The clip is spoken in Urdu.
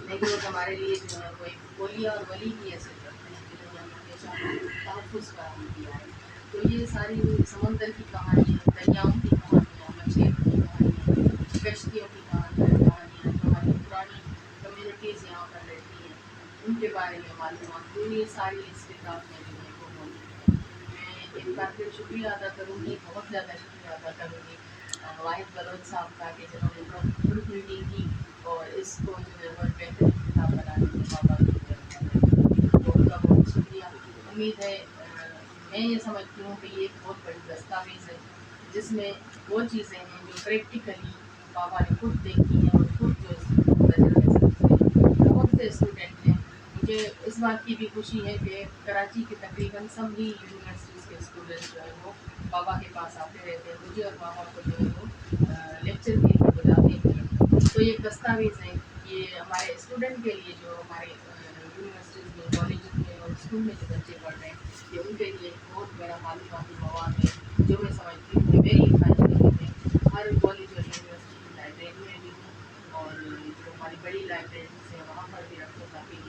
لیکن ہمارے لیے جو ہے وہ ایک اولیاء اور ولی کی حیثیت رکھتے ہیں جنہوں نے ہمیشہ تحفظ فراہم کیا ہے. تو یہ ساری سمندر کی کہانیاں، دریاؤں کی کہانیاں، مچھلیوں کی کہانیاں، کشتیوں کی کہانیاں جو ہماری پرانی کمیونٹیز یہاں پر رہتی ہیں ان کے بارے میں معلومات، تو یہ ساری اس کتاب میں جو ہے وہ موجود ہے. میں ایک بار پھر شکریہ ادا کروں گی، بہت زیادہ شکریہ ادا کروں گی واحد بلوچ صاحب کا کہ جنہوں نے گروپ میٹنگ کی اور اس کو جو ہے وہ بہترین کتاب بنانے میں بابا کی تو ان کا بہت شکریہ. امید ہے میں یہ سمجھتی ہوں کہ یہ ایک بہت بڑی دستاویز ہے جس میں وہ چیزیں ہیں جو پریکٹیکلی بابا نے خود دیکھی ہیں اور خود جو اس کو تجربے سے گزرے. بہت سے اسٹوڈنٹ ہیں، مجھے اس بات کی بھی خوشی ہے کہ کراچی کے تقریباً سبھی یونیورسٹیز کے اسٹوڈنٹ جو ہے وہ بابا کے پاس آتے رہتے ہیں، مجھے اور بابا کو جو ہے وہ لیکچر کے لیے بلاتے ہیں. تو یہ دستاویز ہے، یہ ہمارے اسٹوڈنٹ کے لیے جو ہمارے یونیورسٹیز میں، کالجز میں اور اسکول میں جو بچے پڑھ رہے ہیں، یہ ان کے لیے ایک بہت بڑا معلوماتی مواد ہے جو میں سمجھتی ہوں کہ میری خواہش ہے کہ ہر کالج اور یونیورسٹی کی لائبریری میں بھی ہوں اور جو ہماری بڑی لائبریریز ہیں وہاں پر بھی رکھوں تاکہ